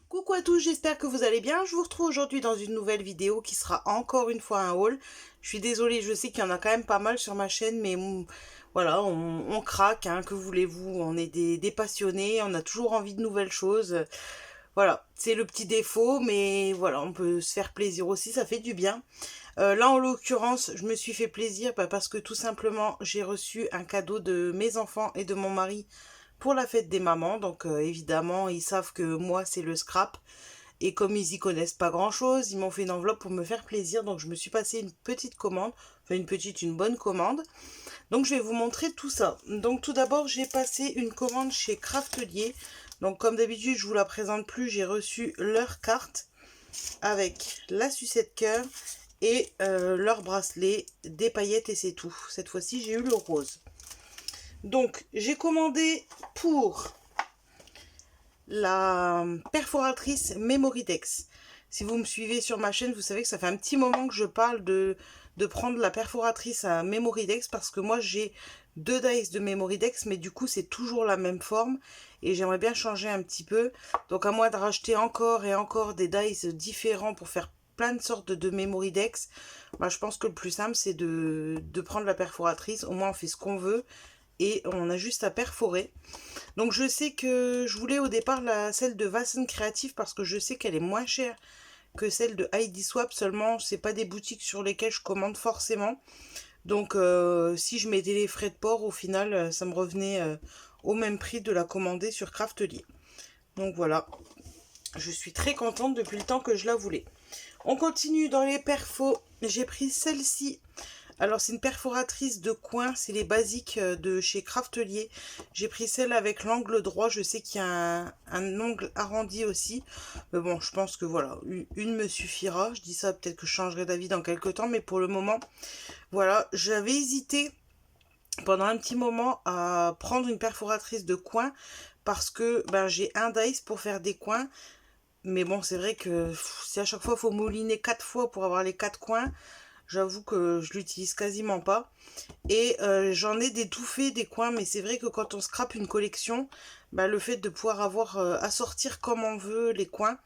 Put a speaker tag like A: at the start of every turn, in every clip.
A: Coucou à tous, j'espère que vous allez bien. Je vous retrouve aujourd'hui dans une nouvelle vidéo qui sera encore une fois un haul. Je suis désolée, je sais qu'il y en a quand même pas mal sur ma chaîne, mais voilà, on craque, hein, que voulez-vous, on est des passionnés, on a toujours envie de nouvelles choses. Voilà, c'est le petit défaut, mais voilà, on peut se faire plaisir aussi, ça fait du bien. Là, en l'occurrence, je me suis fait plaisir parce que tout simplement, j'ai reçu un cadeau de mes enfants et de mon mari pour la fête des mamans. Donc évidemment, ils savent que moi, c'est le scrap. Et comme ils y connaissent pas grand-chose, ils m'ont fait une enveloppe pour me faire plaisir. Donc je me suis passé une petite commande, enfin une bonne commande. Donc je vais vous montrer tout ça. Donc tout d'abord, j'ai passé une commande chez Craftelier. Donc comme d'habitude, je vous la présente plus, j'ai reçu leur carte avec la sucette cœur et leur bracelet, des paillettes et c'est tout. Cette fois-ci, j'ai eu le rose. Donc, j'ai commandé pour la perforatrice Memoridex. Si vous me suivez sur ma chaîne, vous savez que ça fait un petit moment que je parle de prendre la perforatrice à Memoridex parce que moi, j'ai 2 dies de Memoridex, mais du coup, c'est toujours la même forme et j'aimerais bien changer un petit peu. Donc, à moi de racheter encore et encore des dies différents pour faire plein de sortes de Memoridex, bah, je pense que le plus simple, c'est de prendre la perforatrice. Au moins, on fait ce qu'on veut et on a juste à perforer. Donc je sais que je voulais au départ celle de Vassen Creative parce que je sais qu'elle est moins chère que celle de Heidi Swap, seulement c'est pas des boutiques sur lesquelles je commande forcément. Donc si je mettais les frais de port, au final ça me revenait au même prix de la commander sur Craftelier. Donc voilà, je suis très contente depuis le temps que je la voulais. On continue dans les perfos, j'ai pris celle-ci. Alors c'est une perforatrice de coin, c'est les basiques de chez Craftelier. J'ai pris celle avec l'angle droit, je sais qu'il y a un ongle arrondi aussi. Mais bon, je pense que voilà, une me suffira. Je dis ça, peut-être que je changerai d'avis dans quelques temps, mais pour le moment, voilà. J'avais hésité pendant un petit moment à prendre une perforatrice de coin parce que ben, j'ai un dice pour faire des coins. Mais bon, c'est vrai que si à chaque fois il faut mouliner 4 fois pour avoir les 4 coins, j'avoue que je l'utilise quasiment pas. Et j'en ai des tout faits, des coins, mais c'est vrai que quand on scrape une collection, bah, le fait de pouvoir avoir à sortir comme on veut les coins.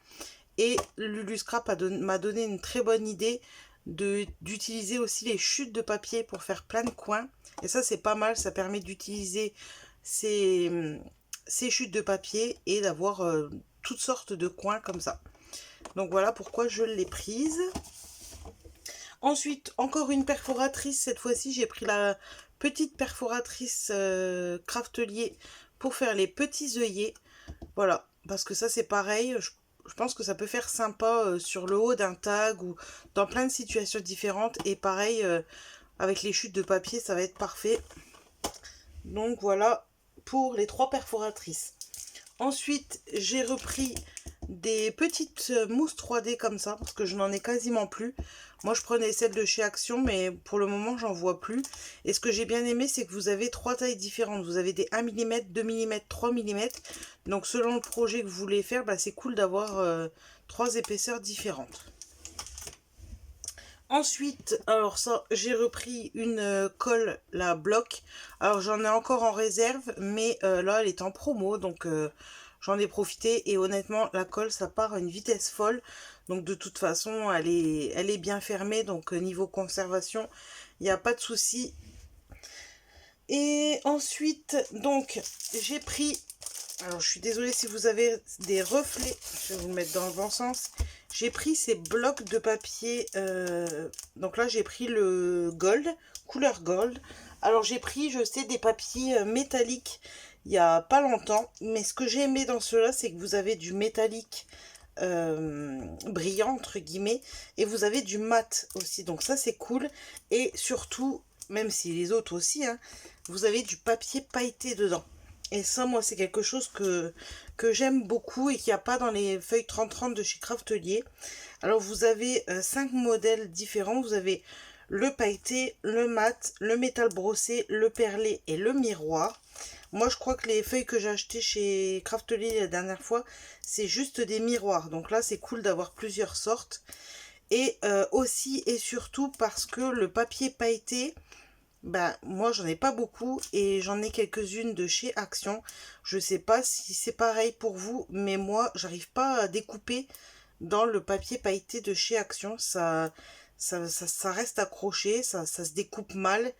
A: Et Lulu Scrap m'a donné une très bonne idée d'utiliser aussi les chutes de papier pour faire plein de coins. Et ça, c'est pas mal, ça permet d'utiliser ces chutes de papier et d'avoir toutes sortes de coins comme ça. Donc voilà pourquoi je l'ai prise. Ensuite, encore une perforatrice. Cette fois-ci, j'ai pris la petite perforatrice Craftelier pour faire les petits œillets. Voilà, parce que ça, c'est pareil. Je pense que ça peut faire sympa sur le haut d'un tag ou dans plein de situations différentes. Et pareil, avec les chutes de papier, ça va être parfait. Donc voilà pour les 3 perforatrices. Ensuite, j'ai repris des petites mousses 3D comme ça, parce que je n'en ai quasiment plus. Moi, je prenais celle de chez Action, mais pour le moment, j'en vois plus. Et ce que j'ai bien aimé, c'est que vous avez 3 tailles différentes. Vous avez des 1 mm, 2 mm, 3 mm. Donc, selon le projet que vous voulez faire, bah, c'est cool d'avoir 3 épaisseurs différentes. Ensuite, alors ça, j'ai repris une colle, la Bloc. Alors, j'en ai encore en réserve, mais là, elle est en promo, donc j'en ai profité. Et honnêtement, la colle, ça part à une vitesse folle. Donc, de toute façon, elle est bien fermée. Donc, niveau conservation, il n'y a pas de souci. Et ensuite, donc, j'ai pris... Alors, je suis désolée si vous avez des reflets. Je vais vous le mettre dans le bon sens. J'ai pris ces blocs de papier. Donc là, j'ai pris le gold, couleur gold. Alors, j'ai pris, je sais, des papiers métalliques il n'y a pas longtemps. Mais ce que j'ai aimé dans ceux-là, c'est que vous avez du métallique brillant, entre guillemets. Et vous avez du mat aussi. Donc ça, c'est cool. Et surtout, même si les autres aussi, hein, vous avez du papier pailleté dedans. Et ça, moi, c'est quelque chose que j'aime beaucoup et qu'il n'y a pas dans les feuilles 30-30 de chez Craftelier. Alors, vous avez 5 modèles différents. Vous avez le pailleté, le mat, le métal brossé, le perlé et le miroir. Moi, je crois que les feuilles que j'ai achetées chez Craftelier la dernière fois, c'est juste des miroirs. Donc là, c'est cool d'avoir plusieurs sortes. Et aussi et surtout parce que le papier pailleté, bah, moi j'en ai pas beaucoup et j'en ai quelques-unes de chez Action. Je sais pas si c'est pareil pour vous, mais moi j'arrive pas à découper dans le papier pailleté de chez Action. Ça reste accroché, ça se découpe mal.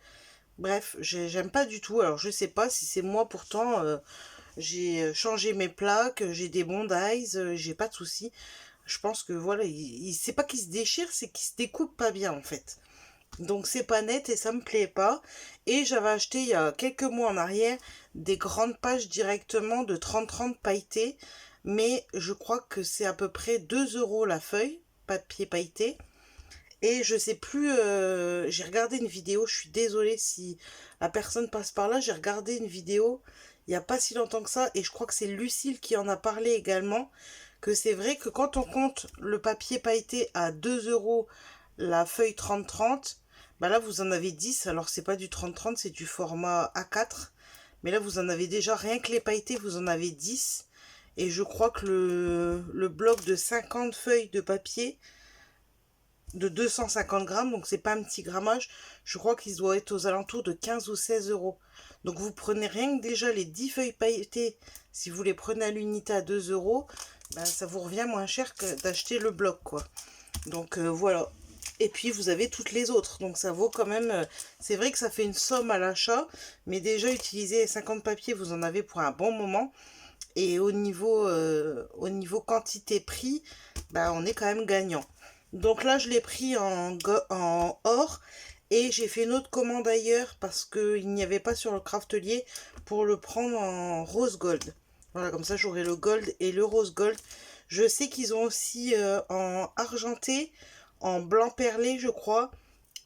A: Bref, j'aime pas du tout. Alors je sais pas si c'est moi, pourtant j'ai changé mes plaques, j'ai des bons dies, j'ai pas de soucis. Je pense que voilà, c'est pas qu'il se déchire, c'est qu'il se découpe pas bien en fait. Donc c'est pas net et ça me plaît pas. Et j'avais acheté il y a quelques mois en arrière des grandes pages directement de 30-30 pailleté. Mais je crois que c'est à peu près 2 euros la feuille, papier pailleté. Et je sais plus, j'ai regardé une vidéo, je suis désolée si la personne passe par là, j'ai regardé une vidéo il n'y a pas si longtemps que ça, et je crois que c'est Lucille qui en a parlé également, que c'est vrai que quand on compte le papier pailleté à 2 euros la feuille 30-30, bah là vous en avez 10, alors c'est pas du 30-30, c'est du format A4, mais là vous en avez déjà, rien que les pailletés, vous en avez 10, et je crois que le bloc de 50 feuilles de papier, de 250 grammes, donc c'est pas un petit grammage, je crois qu'il doit être aux alentours de 15 ou 16 euros. Donc vous prenez rien que déjà les 10 feuilles pailletées, si vous les prenez à l'unité à 2 euros, ben, ça vous revient moins cher que d'acheter le bloc, quoi. Donc voilà. Et puis vous avez toutes les autres, donc ça vaut quand même, c'est vrai que ça fait une somme à l'achat, mais déjà utiliser 50 papiers, vous en avez pour un bon moment. Et au niveau quantité-prix, bah, on est quand même gagnant. Donc là, je l'ai pris en or. Et j'ai fait une autre commande ailleurs parce qu'il n'y avait pas sur le Craftelier pour le prendre en rose gold. Voilà, comme ça j'aurai le gold et le rose gold. Je sais qu'ils ont aussi en argenté, en blanc perlé je crois,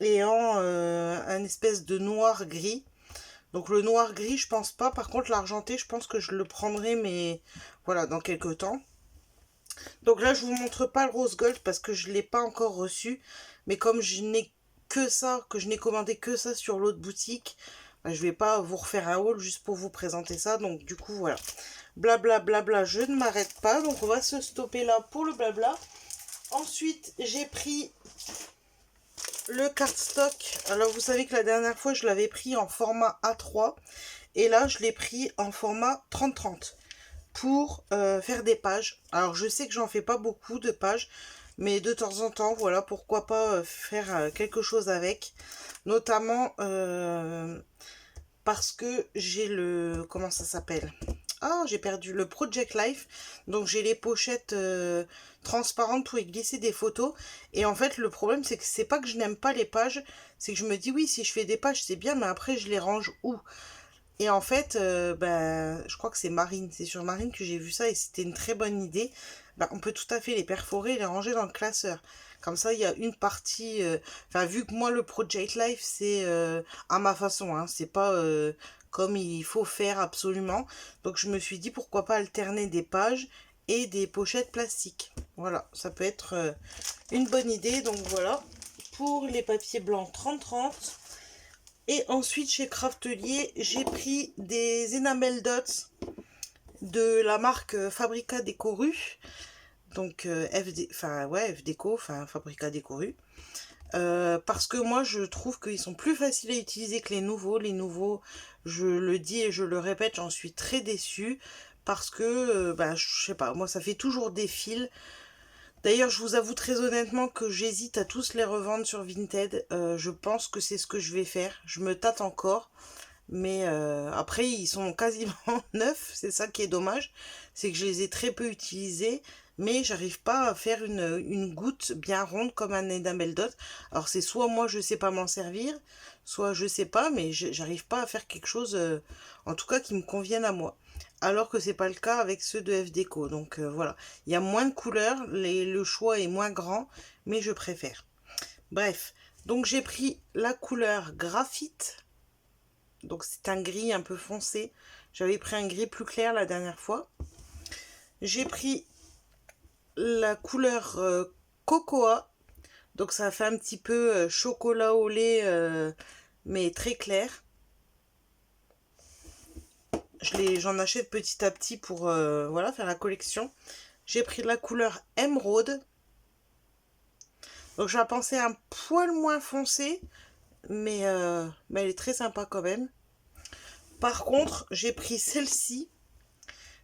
A: et en un espèce de noir gris. Donc le noir gris, je pense pas. Par contre, l'argenté, je pense que je le prendrai, mais voilà, dans quelques temps. Donc là, je vous montre pas le rose gold parce que je l'ai pas encore reçu. Mais comme je n'ai que ça, que je n'ai commandé que ça sur l'autre boutique, bah, je vais pas vous refaire un haul juste pour vous présenter ça. Donc du coup, voilà. Blabla, blabla, je ne m'arrête pas. Donc on va se stopper là pour le blabla. Ensuite, j'ai pris le cardstock. Alors vous savez que la dernière fois, je l'avais pris en format A3. Et là, je l'ai pris en format 30-30 pour faire des pages. Alors, je sais que j'en fais pas beaucoup de pages, mais de temps en temps, voilà, pourquoi pas faire quelque chose avec. Notamment parce que j'ai le... Comment ça s'appelle? Ah, j'ai perdu le Project Life. Donc, j'ai les pochettes transparentes pour y glisser des photos. Et en fait, le problème, c'est que c'est pas que je n'aime pas les pages. C'est que je me dis, oui, si je fais des pages, c'est bien, mais après, je les range où? Et en fait, ben, je crois que c'est Marine, c'est sur Marine que j'ai vu ça et c'était une très bonne idée. Ben, on peut tout à fait les perforer et les ranger dans le classeur. Comme ça, il y a une partie... Enfin, vu que moi, le Project Life, c'est à ma façon, hein, c'est pas comme il faut faire absolument. Donc, je me suis dit, pourquoi pas alterner des pages et des pochettes plastiques. Voilà, ça peut être une bonne idée. Donc, voilà, pour les papiers blancs 30-30. Et ensuite, chez Craftelier, j'ai pris des enamel dots de la marque Fabrica Décoru. Donc, enfin, ouais, FDéco, enfin, Fabrica Décoru. Parce que moi, je trouve qu'ils sont plus faciles à utiliser que les nouveaux. Les nouveaux, je le dis et je le répète, j'en suis très déçue. Parce que, bah, je sais pas, moi, ça fait toujours des fils. D'ailleurs, je vous avoue très honnêtement que j'hésite à tous les revendre sur Vinted. Je pense que c'est ce que je vais faire. Je me tâte encore. Mais après, ils sont quasiment neufs. C'est ça qui est dommage. C'est que je les ai très peu utilisés. Mais j'arrive pas à faire une goutte bien ronde comme un enamel dot. Alors c'est soit moi je sais pas m'en servir, soit je sais pas, mais j'arrive pas à faire quelque chose, en tout cas qui me convienne à moi. Alors que c'est pas le cas avec ceux de FDéco. Donc voilà, il y a moins de couleurs, le choix est moins grand, mais je préfère. Bref, donc j'ai pris la couleur graphite. Donc c'est un gris un peu foncé. J'avais pris un gris plus clair la dernière fois. J'ai pris la couleur cocoa. Donc ça fait un petit peu chocolat au lait, mais très clair. J'en achète petit à petit pour voilà, faire la collection. J'ai pris la couleur émeraude. Donc je la pensais un poil moins foncée, mais elle est très sympa quand même. Par contre, j'ai pris celle-ci.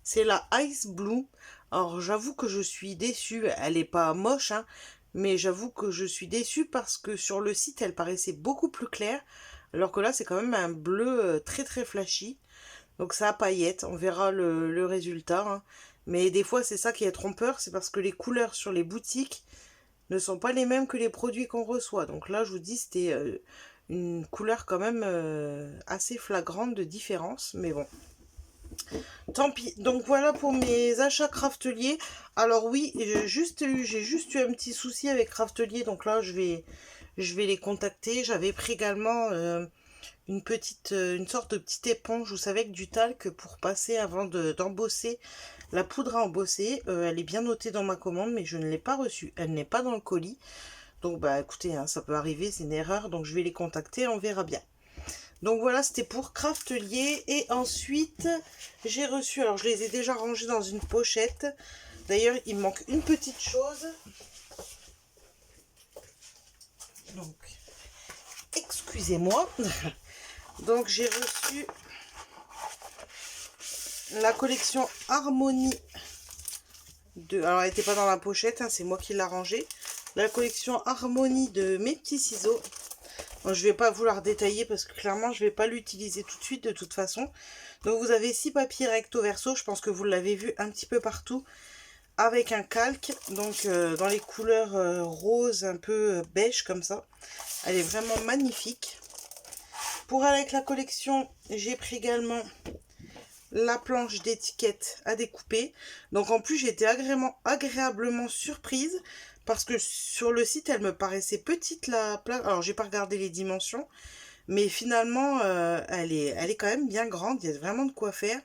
A: C'est la Ice Blue. Alors j'avoue que je suis déçue. Elle est pas moche, hein, mais j'avoue que je suis déçue parce que sur le site, elle paraissait beaucoup plus claire. Alors que là, c'est quand même un bleu très très flashy. Donc ça a paillettes. On verra le résultat, hein. Mais des fois, c'est ça qui est trompeur. C'est parce que les couleurs sur les boutiques ne sont pas les mêmes que les produits qu'on reçoit. Donc là, je vous dis, c'était une couleur quand même assez flagrante de différence. Mais bon, tant pis. Donc voilà pour mes achats Craftelier. Alors oui, j'ai juste eu un petit souci avec Craftelier. Donc là, je vais les contacter. J'avais pris également une sorte de petite éponge, vous savez, avec du talc pour passer avant d'embosser la poudre à embosser. Elle est bien notée dans ma commande, mais je ne l'ai pas reçue. Elle n'est pas dans le colis. Donc bah écoutez, hein, ça peut arriver, c'est une erreur. Donc je vais les contacter, on verra bien. Donc voilà, c'était pour Craftelier. Et ensuite, j'ai reçu, alors je les ai déjà rangés dans une pochette. D'ailleurs, il me manque une petite chose. Donc, excusez-moi. Donc j'ai reçu la collection Harmonie de... Alors elle n'était pas dans la pochette, hein, c'est moi qui l'ai rangée. La collection Harmonie de mes petits ciseaux. Bon, je ne vais pas vous la détailler parce que clairement je ne vais pas l'utiliser tout de suite de toute façon. Donc vous avez 6 papiers recto verso, je pense que vous l'avez vu un petit peu partout. Avec un calque, donc dans les couleurs rose, un peu beige comme ça. Elle est vraiment magnifique. Pour aller avec la collection, j'ai pris également la planche d'étiquette à découper. Donc en plus j'ai été agréablement surprise parce que sur le site elle me paraissait petite la planche. Alors j'ai pas regardé les dimensions, mais finalement elle est quand même bien grande, il y a vraiment de quoi faire.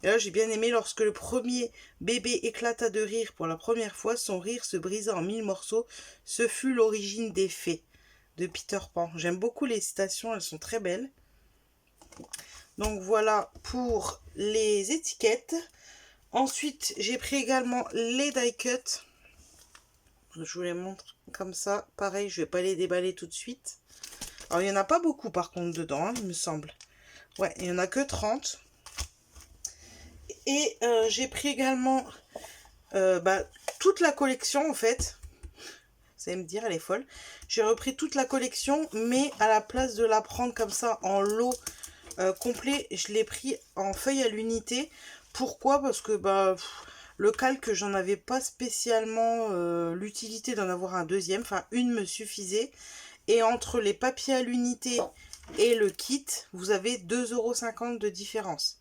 A: Et là j'ai bien aimé lorsque le premier bébé éclata de rire pour la première fois, son rire se brisa en 1000 morceaux, ce fut l'origine des fées de Peter Pan. J'aime beaucoup les citations, elles sont très belles. Donc voilà pour les étiquettes. Ensuite, j'ai pris également les die cuts. Je vous les montre comme ça. Pareil, je ne vais pas les déballer tout de suite. Alors, il n'y en a pas beaucoup par contre dedans, hein, il me semble. Ouais, il n'y en a que 30. Et j'ai pris également toute la collection en fait. Vous allez me dire, elle est folle. J'ai repris toute la collection, mais à la place de la prendre comme ça en lot complet, je l'ai pris en feuille à l'unité. Pourquoi? Parce que le calque, j'en avais pas spécialement l'utilité d'en avoir un deuxième. Enfin, une me suffisait. Et entre les papiers à l'unité et le kit, vous avez 2,50 € de différence.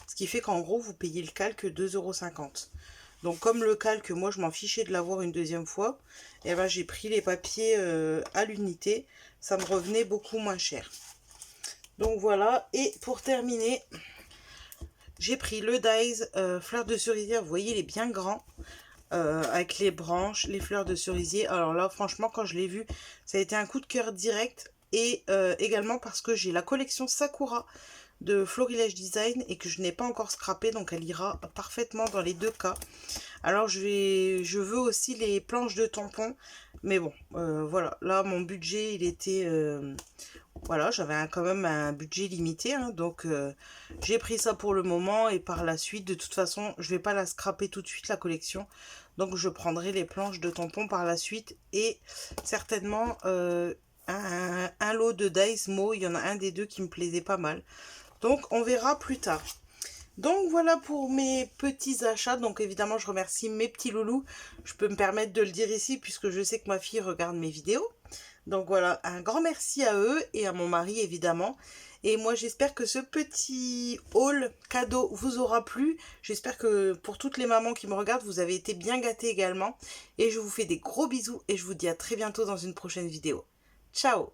A: Ce qui fait qu'en gros, vous payez le calque 2,50 €. Donc comme le calque, moi je m'en fichais de l'avoir une deuxième fois, et ben j'ai pris les papiers à l'unité. Ça me revenait beaucoup moins cher. Donc voilà, et pour terminer, j'ai pris le Dies fleurs de cerisier. Vous voyez, il est bien grand, avec les branches, les fleurs de cerisier. Alors là, franchement, quand je l'ai vu, ça a été un coup de cœur direct. Et également parce que j'ai la collection Sakura de Florilège Design et que je n'ai pas encore scrappé, donc elle ira parfaitement dans les deux cas. Alors je veux aussi les planches de tampons, mais bon, voilà, là mon budget il était... voilà, j'avais quand même un budget limité, hein, donc j'ai pris ça pour le moment et par la suite, de toute façon, je vais pas la scraper tout de suite la collection. Donc je prendrai les planches de tampons par la suite et certainement un lot de Dies Mo, il y en a un des deux qui me plaisait pas mal. Donc on verra plus tard. Donc voilà pour mes petits achats. Donc évidemment je remercie mes petits loulous. Je peux me permettre de le dire ici puisque je sais que ma fille regarde mes vidéos. Donc voilà, un grand merci à eux et à mon mari évidemment. Et moi j'espère que ce petit haul cadeau vous aura plu. J'espère que pour toutes les mamans qui me regardent, vous avez été bien gâtées également. Et je vous fais des gros bisous et je vous dis à très bientôt dans une prochaine vidéo. Ciao!